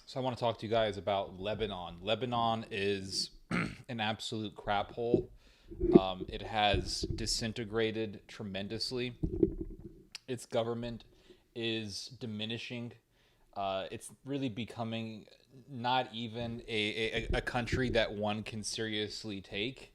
So I want to talk to you guys about Lebanon. Lebanon is an absolute crap hole. It has disintegrated tremendously. Its government is diminishing. It's really becoming not even a country that one can seriously take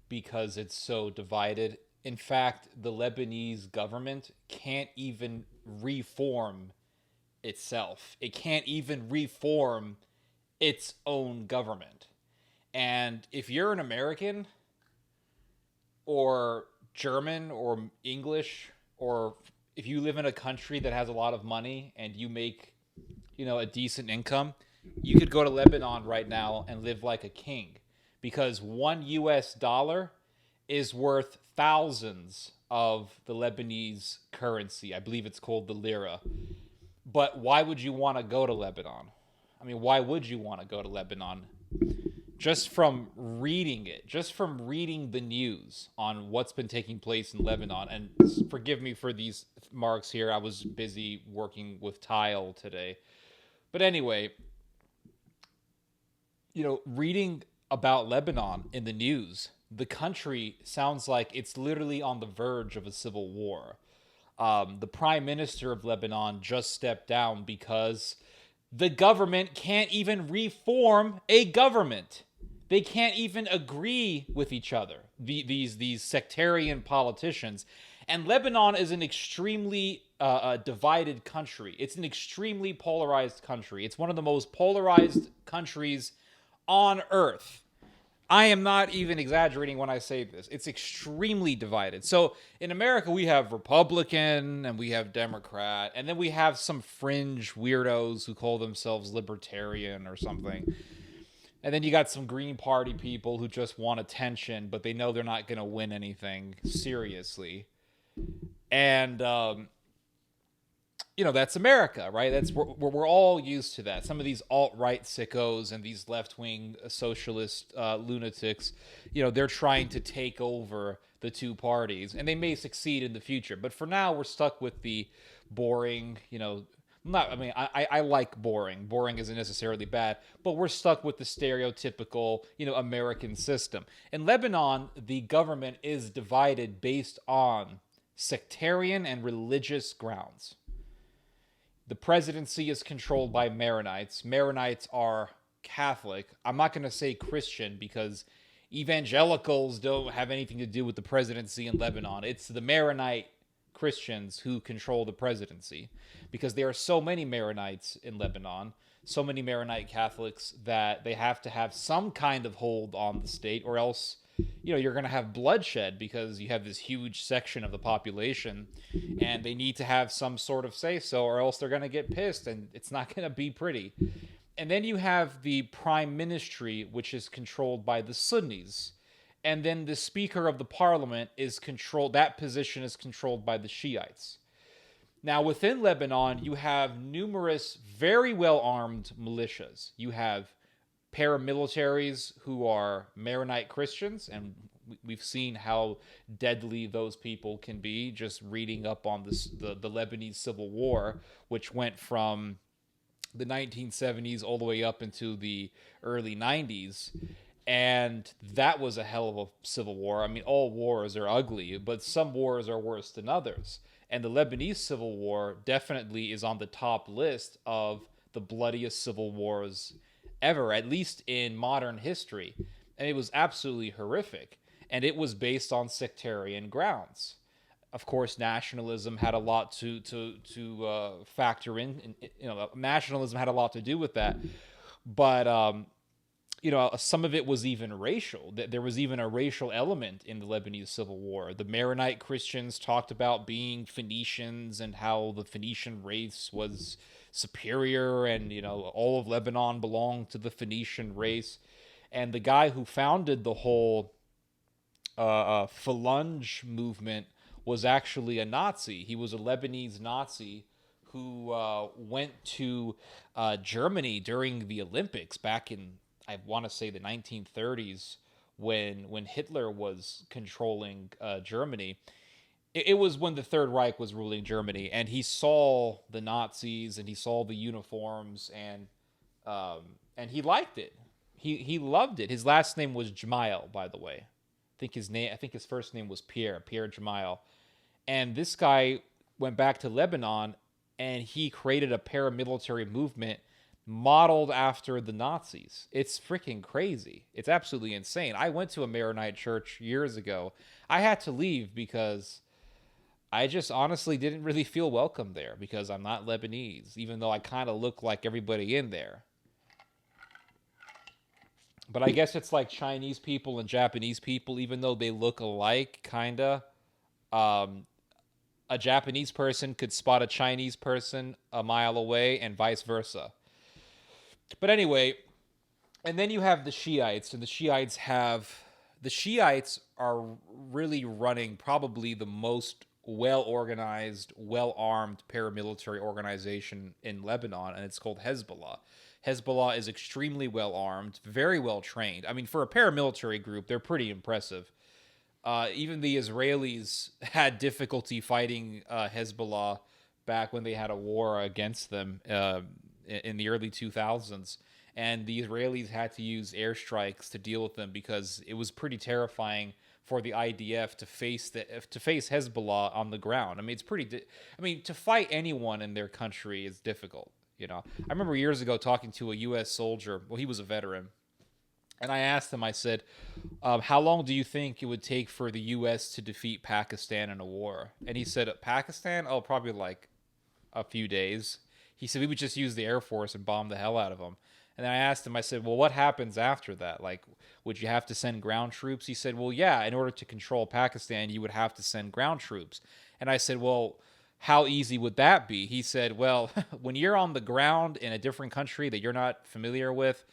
because it's so divided. In fact, the Lebanese government can't even reform itself. It can't even reform its own government. And if you're an American or German or English, or if you live in a country that has a lot of money and you make, a decent income, you could go to Lebanon right now and live like a king because $1 is worth thousands of the Lebanese currency. I believe it's called the lira. But why would you want to go to Lebanon? I mean, why would you want to go to Lebanon? Just from reading it, just from reading the news on what's been taking place in Lebanon, and forgive me for these marks here, I was busy working with tile today. But anyway, reading about Lebanon in the news, the country sounds like it's literally on the verge of a civil war. The prime minister of Lebanon just stepped down because the government can't even reform a government. They can't even agree with each other. These sectarian politicians, and Lebanon is an extremely divided country. It's an extremely polarized country. It's one of the most polarized countries on earth. I am not even exaggerating when I say this. It's extremely divided. So in America, we have Republican and we have Democrat, and then we have some fringe weirdos who call themselves libertarian or something. And then you got some Green Party people who just want attention, but they know they're not going to win anything seriously. And that's America, right? We're all used to that. Some of these alt-right sickos and these left-wing socialist lunatics, they're trying to take over the two parties, and they may succeed in the future. But for now, we're stuck with the boring, not. I mean, I like boring. Boring isn't necessarily bad, but we're stuck with the stereotypical, American system. In Lebanon, the government is divided based on sectarian and religious grounds. The presidency is controlled by Maronites. Maronites are Catholic. I'm not going to say Christian because evangelicals don't have anything to do with the presidency in Lebanon. It's the Maronite Christians who control the presidency because there are so many Maronites in Lebanon, so many Maronite Catholics that they have to have some kind of hold on the state, or else you're going to have bloodshed because you have this huge section of the population and they need to have some sort of say so, or else they're going to get pissed and it's not going to be pretty. And then you have the prime ministry, which is controlled by the Sunnis. And then the speaker of the parliament is controlled, that position is controlled by the Shiites. Now, within Lebanon, you have numerous very well armed militias. You have paramilitaries who are Maronite Christians, and we've seen how deadly those people can be just reading up on the Lebanese Civil War, which went from the 1970s all the way up into the early 90s. And that was a hell of a civil war. I mean, all wars are ugly, but some wars are worse than others. And the Lebanese Civil War definitely is on the top list of the bloodiest civil wars ever, at least in modern history. And it was absolutely horrific. And it was based on sectarian grounds. Of course, nationalism had a lot to factor in. Nationalism had a lot to do with that. But some of it was even racial. There was even a racial element in the Lebanese Civil War. The Maronite Christians talked about being Phoenicians and how the Phoenician race was superior, and all of Lebanon belonged to the Phoenician race. And the guy who founded the whole Phalange movement was actually a Nazi. He was a Lebanese Nazi who went to Germany during the Olympics back in, I want to say, the 1930s, when Hitler was controlling Germany. It was when the Third Reich was ruling Germany, and he saw the Nazis and he saw the uniforms, and and he liked it. He loved it. His last name was Jamail, by the way. I think his first name was Pierre Jamail. And this guy went back to Lebanon, and he created a paramilitary movement modeled after the Nazis. It's freaking crazy. It's absolutely insane. I went to a Maronite church years ago. I had to leave because I just honestly didn't really feel welcome there because I'm not Lebanese, even though I kind of look like everybody in there. But I guess it's like Chinese people and Japanese people, even though they look alike, kind of. Um, a Japanese person could spot a Chinese person a mile away and vice versa. But anyway, and then you have the Shiites, and the Shiites are really running probably the most well-organized, well-armed paramilitary organization in Lebanon, and it's called Hezbollah. Hezbollah is extremely well-armed, very well-trained. I mean, for a paramilitary group, they're pretty impressive. Even the Israelis had difficulty fighting Hezbollah back when they had a war against them in the early 2000s. And the Israelis had to use airstrikes to deal with them because it was pretty terrifying for the IDF to face Hezbollah on the ground. I mean, to fight anyone in their country is difficult. You know, I remember years ago talking to a U.S. soldier. Well, he was a veteran. And I asked him, I said, how long do you think it would take for the U.S. to defeat Pakistan in a war? And he said, Pakistan? Oh, probably like a few days. He said, we would just use the Air Force and bomb the hell out of them. And then I asked him, I said, well, what happens after that? Like, would you have to send ground troops? He said, well, yeah, in order to control Pakistan, you would have to send ground troops. And I said, well, how easy would that be? He said, well, when you're on the ground in a different country that you're not familiar with,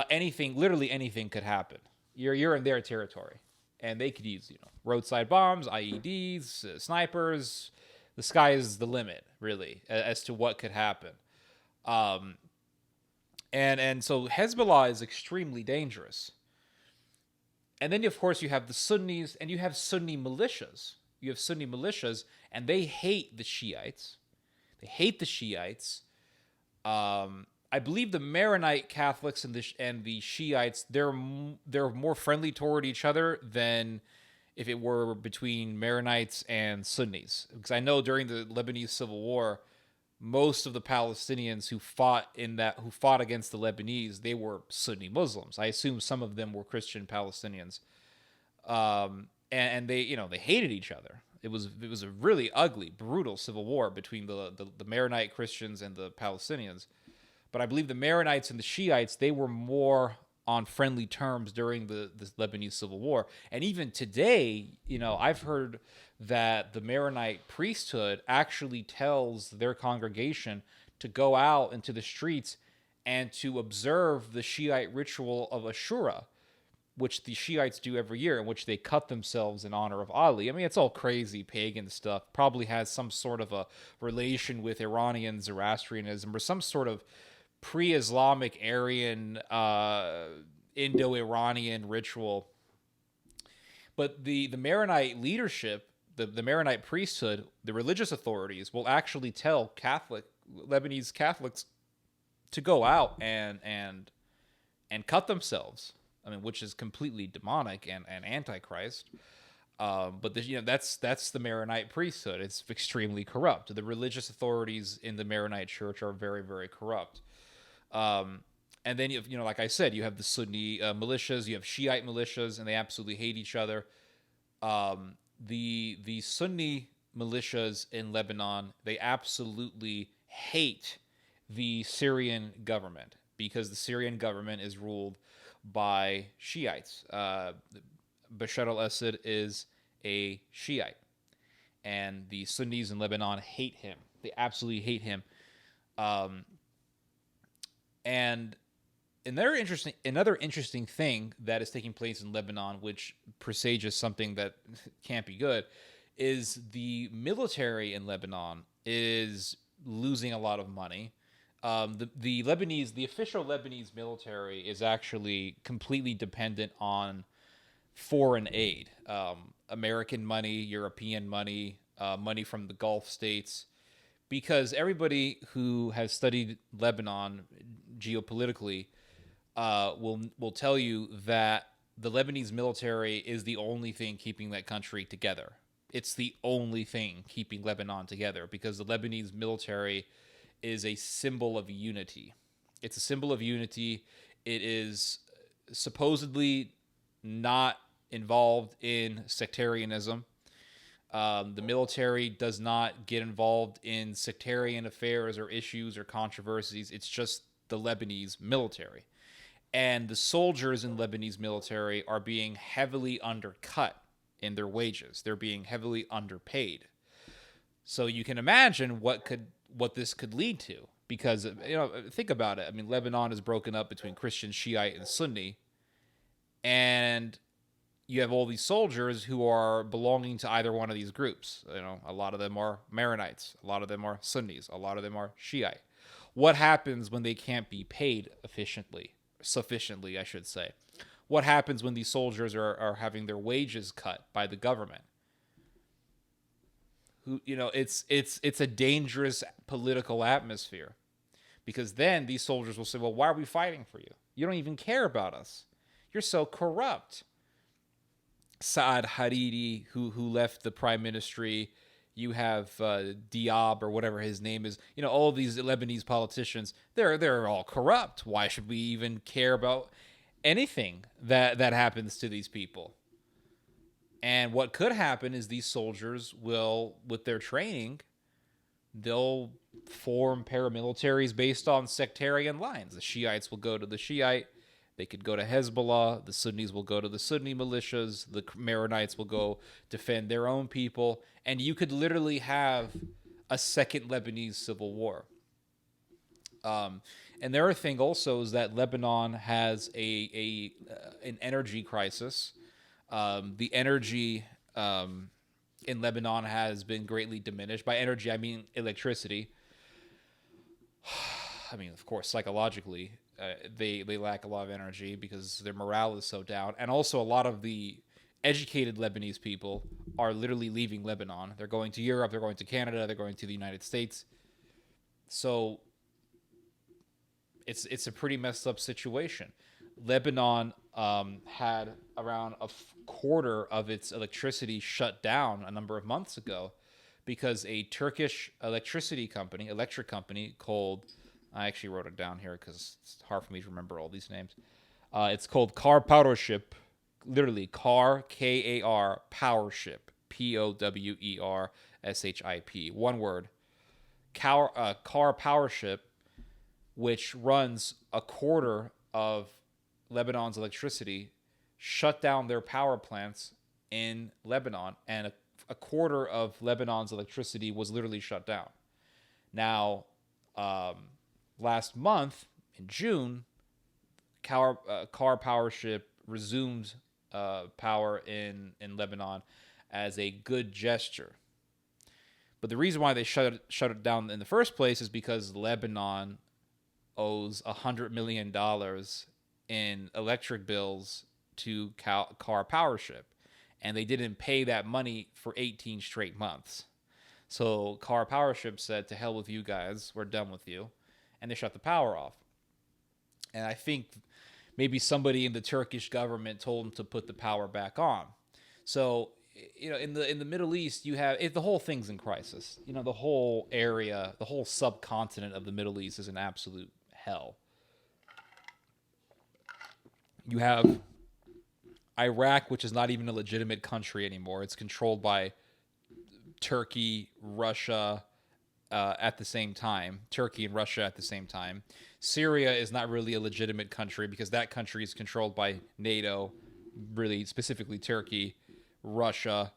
literally anything could happen. You're in their territory, and they could use roadside bombs, IEDs, snipers. The sky is the limit, really, as to what could happen. And so Hezbollah is extremely dangerous. And then of course you have the Sunnis, and you have Sunni militias. You have Sunni militias, and they hate the Shiites. They hate the Shiites. I believe the Maronite Catholics and the Shiites, they're more friendly toward each other than if it were between Maronites and Sunnis. Because I know during the Lebanese Civil War, most of the Palestinians who fought against the Lebanese, they were Sunni Muslims. I assume some of them were Christian Palestinians, and they they hated each other. It was a really ugly, brutal civil war between the Maronite Christians and the Palestinians. But I believe the Maronites and the Shiites, they were more on friendly terms during the Lebanese Civil War. And even today, I've heard that the Maronite priesthood actually tells their congregation to go out into the streets and to observe the Shiite ritual of Ashura, which the Shiites do every year, in which they cut themselves in honor of Ali. I mean, it's all crazy pagan stuff. Probably has some sort of a relation with Iranian Zoroastrianism or some sort of pre-Islamic Aryan Indo-Iranian ritual. But the Maronite leadership, the Maronite priesthood, the religious authorities will actually tell Lebanese Catholics to go out and cut themselves. I mean, which is completely demonic and antichrist. But that's the Maronite priesthood. It's extremely corrupt. The religious authorities in the Maronite church are very, very corrupt. And then like I said, you have the Sunni militias, you have Shiite militias, and they absolutely hate each other. The Sunni militias in Lebanon, they absolutely hate the Syrian government because the Syrian government is ruled by Shiites. Bashar al-Assad is a Shiite, and the Sunnis in Lebanon hate him. They absolutely hate him. And another interesting thing that is taking place in Lebanon, which presages something that can't be good, is the military in Lebanon is losing a lot of money. The official Lebanese military is actually completely dependent on foreign aid, American money, European money, money from the Gulf states, because everybody who has studied Lebanon geopolitically will tell you that the Lebanese military is the only thing keeping that country together. It's the only thing keeping Lebanon together because the Lebanese military is a symbol of unity. It's a symbol of unity. It is supposedly not involved in sectarianism. The military does not get involved in sectarian affairs or issues or controversies. It's just the Lebanese military. And the soldiers in Lebanese military are being heavily undercut in their wages. They're being heavily underpaid. So you can imagine what this could lead to. Because, think about it. I mean, Lebanon is broken up between Christian, Shiite, and Sunni. And you have all these soldiers who are belonging to either one of these groups. A lot of them are Maronites. A lot of them are Sunnis. A lot of them are Shiite. What happens when they can't be paid sufficiently, I should say? What happens when these soldiers are having their wages cut by the government? It's a dangerous political atmosphere, because then these soldiers will say, well, why are we fighting for you? You don't even care about us. You're so corrupt. Saad Hariri, who left the prime ministry. You have Diab, or whatever his name is. All of these Lebanese politicians, they're all corrupt. Why should we even care about anything that happens to these people? And what could happen is these soldiers will, with their training, they'll form paramilitaries based on sectarian lines. The Shiites will go to the Shiite. They could go to Hezbollah. The Sunnis will go to the Sunni militias. The Maronites will go defend their own people. And you could literally have a second Lebanese civil war. And the other thing also is that Lebanon has an energy crisis. The energy in Lebanon has been greatly diminished. By energy, I mean electricity. I mean, of course, psychologically, they lack a lot of energy because their morale is so down. And also, a lot of the educated Lebanese people are literally leaving Lebanon. They're going to Europe, they're going to Canada, they're going to the United States. So it's a pretty messed up situation. Lebanon had around a quarter of its electricity shut down a number of months ago because a Turkish electric company called, I actually wrote it down here because it's hard for me to remember all these names. It's called Car Powership, literally Car, K-A-R, Powership, Powership, one word. Car Powership, which runs a quarter of Lebanon's electricity, shut down their power plants in Lebanon, and a quarter of Lebanon's electricity was literally shut down. Now, last month, in June, Car Powership resumed power in Lebanon as a good gesture. But the reason why they shut it down in the first place is because Lebanon owes $100 million in electric bills to Car Powership, and they didn't pay that money for 18 straight months. So Car Powership said, to hell with you guys, we're done with you, and they shut the power off. And I think maybe somebody in the Turkish government told them to put the power back on. So, in the Middle East, you have the whole thing's in crisis. The whole area, the whole subcontinent of the Middle East is an absolute hell. You have Iraq, which is not even a legitimate country anymore. It's controlled by Turkey, Russia at the same time. Turkey and Russia at the same time. Syria is not really a legitimate country because that country is controlled by NATO, really specifically Turkey, Russia,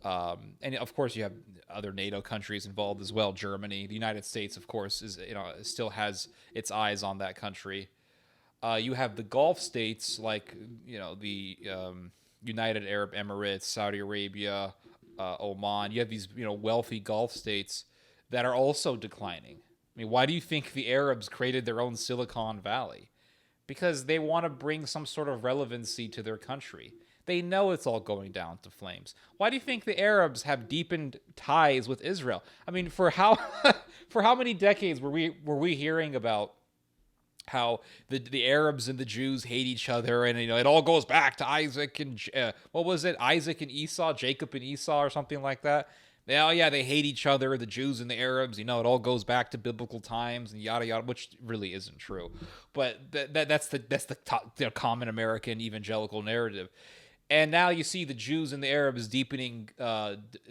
and of course you have other NATO countries involved as well. Germany, the United States, of course, is still has its eyes on that country. You have the Gulf states like the United Arab Emirates, Saudi Arabia, Oman. You have these wealthy Gulf states that are also declining. I mean, why do you think the Arabs created their own Silicon Valley? Because they want to bring some sort of relevancy to their country. They know it's all going down to flames. Why do you think the Arabs have deepened ties with Israel? I mean, for how for how many decades were we hearing about how the Arabs and the Jews hate each other, and it all goes back to Isaac and what was it, Isaac and Esau, Jacob and Esau, or something like that. Yeah, they hate each other, the Jews and the Arabs. It all goes back to biblical times and yada yada, which really isn't true. But that's the common American evangelical narrative. And now you see the Jews and the Arabs deepening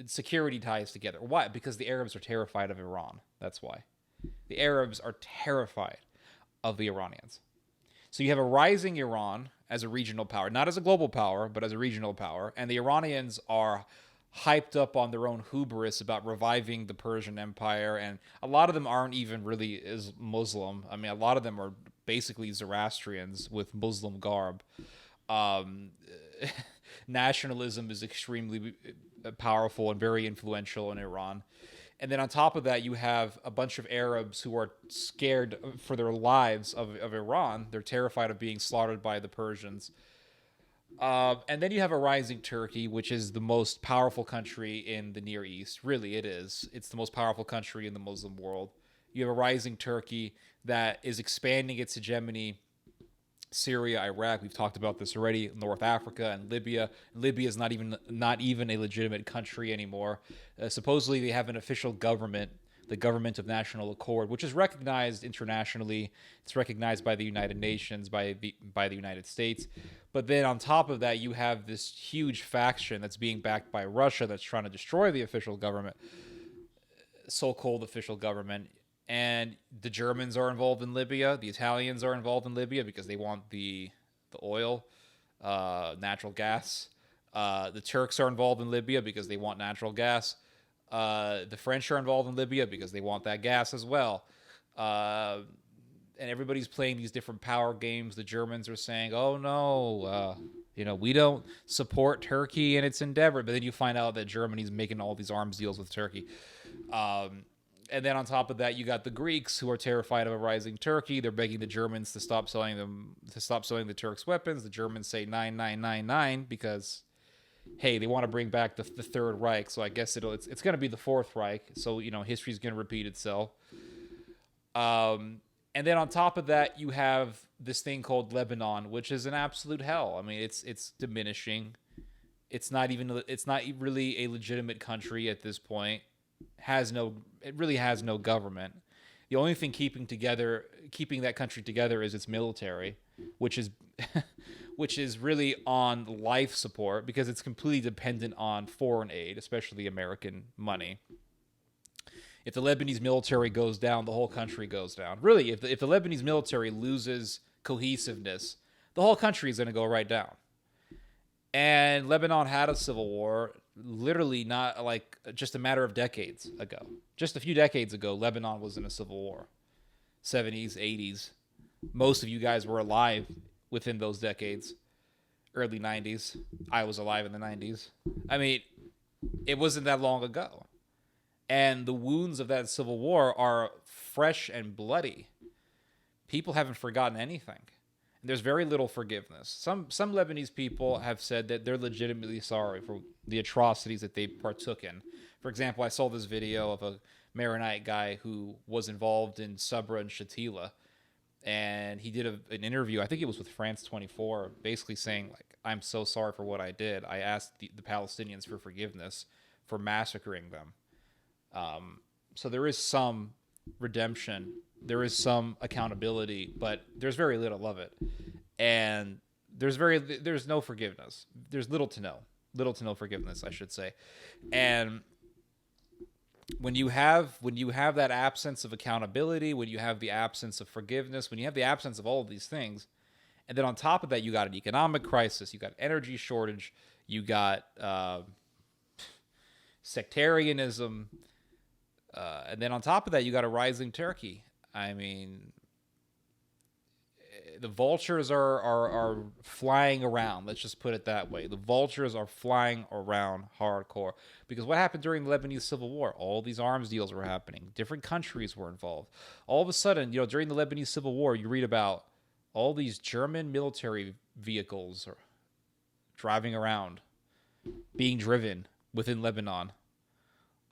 security ties together. Why? Because the Arabs are terrified of Iran. That's why. The Arabs are terrified of the Iranians. So you have a rising Iran as a regional power, not as a global power, but as a regional power. And the Iranians are hyped up on their own hubris about reviving the Persian Empire. And a lot of them aren't even really as Muslim. I mean, a lot of them are basically Zoroastrians with Muslim garb. Nationalism is extremely powerful and very influential in Iran. And then on top of that, you have a bunch of Arabs who are scared for their lives of Iran. They're terrified of being slaughtered by the Persians. And then you have a rising Turkey, which is the most powerful country in the Near East. Really, it is. It's the most powerful country in the Muslim world. You have a rising Turkey that is expanding its hegemony. Syria, Iraq, we've talked about this already, North Africa and Libya. Libya is not even a legitimate country anymore. Supposedly they have an official government, the Government of National Accord, which is recognized internationally. It's recognized by the United Nations, by the United States. But then on top of that, you have this huge faction that's being backed by Russia that's trying to destroy the official government, so-called official government. And the Germans are involved in Libya. The Italians are involved in Libya because they want the oil, natural gas. The Turks are involved in Libya because they want natural gas. The French are involved in Libya because they want that gas as well. And everybody's playing these different power games. The Germans are saying, oh, no, we don't support Turkey in its endeavor. But then you find out that Germany's making all these arms deals with Turkey. And then on top of that, you got the Greeks who are terrified of a rising Turkey. They're begging the Germans to stop selling the Turks weapons. The Germans say 9999 because, hey, they want to bring back the Third Reich. So I guess it's going to be the Fourth Reich. So history's going to repeat itself. And then on top of that, you have this thing called Lebanon, which is an absolute hell. I mean, it's diminishing. It's not really a legitimate country at this point. It really has no government. The only thing keeping that country together is its military, which is really on life support because it's completely dependent on foreign aid, especially American money. If the Lebanese military goes down, the whole country goes down. Really, if the Lebanese military loses cohesiveness, the whole country is going to go right down. And Lebanon had a civil war, literally not like just a matter of decades ago. Just a few decades ago, Lebanon was in a civil war. 70s, 80s. Most of you guys were alive within those decades. Early 90s. I was alive in the 90s. I mean, it wasn't that long ago. And the wounds of that civil war are fresh and bloody. People haven't forgotten anything. There's very little forgiveness. Some Lebanese people have said that they're legitimately sorry for the atrocities that they partook in. For example, I saw this video of a Maronite guy who was involved in Sabra and Shatila, and he did an interview, I think it was with France 24, basically saying, like, I'm so sorry for what I did. I asked the Palestinians for forgiveness for massacring them. So there is some redemption. There is some accountability, but there's very little of it. And there's no forgiveness. There's little to no forgiveness, I should say. And when you have that absence of accountability, when you have the absence of forgiveness, when you have the absence of all of these things, and then on top of that, you got an economic crisis, you got energy shortage, you got sectarianism, and then on top of that, you got a rising Turkey. I mean, the vultures are flying around. Let's just put it that way. The vultures are flying around hardcore. Because what happened during the Lebanese Civil War? All these arms deals were happening. Different countries were involved. All of a sudden, during the Lebanese Civil War, you read about all these German military vehicles or driving around, being driven within Lebanon.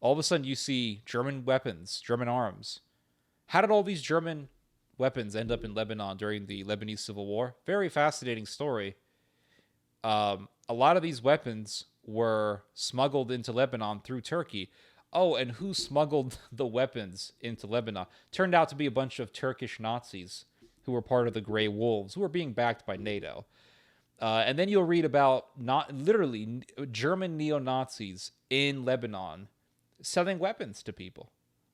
All of a sudden, you see German weapons, German arms. How did all these German weapons end up in Lebanon during the Lebanese Civil War? Very fascinating story. A lot of these weapons were smuggled into Lebanon through Turkey. Oh, and who smuggled the weapons into Lebanon? Turned out to be a bunch of Turkish Nazis who were part of the Grey Wolves, who were being backed by NATO. And then you'll read about literally German neo-Nazis in Lebanon selling weapons to people,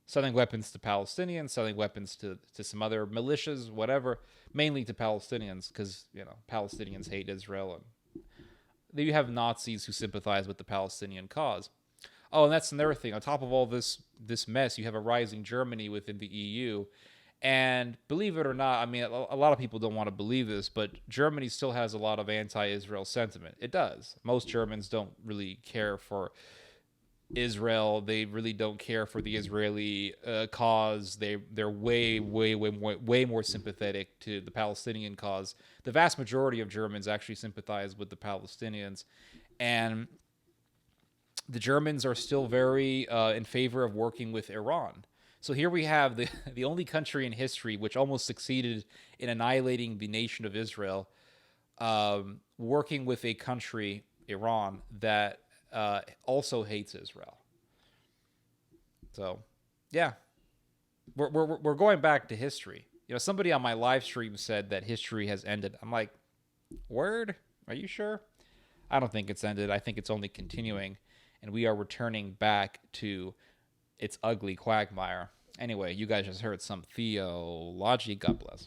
selling weapons to Palestinians, selling weapons to some other militias, whatever, mainly to Palestinians because, Palestinians hate Israel. And you have Nazis who sympathize with the Palestinian cause. Oh, and that's another thing. On top of all this mess, you have a rising Germany within the EU. And believe it or not, I mean, a lot of people don't want to believe this, but Germany still has a lot of anti-Israel sentiment. It does. Most Germans don't really care for Israel. They really don't care for the Israeli cause. They're way more sympathetic to the Palestinian cause. The vast majority of Germans actually sympathize with the Palestinians. And the Germans are still very in favor of working with Iran. So here we have the only country in history which almost succeeded in annihilating the nation of Israel, working with a country, Iran, that also hates Israel. So, yeah, we're going back to history. Somebody on my live stream said that history has ended. I'm like, word? Are you sure? I don't think it's ended. I think it's only continuing, and we are returning back to its ugly quagmire. Anyway, you guys just heard some theology. God bless.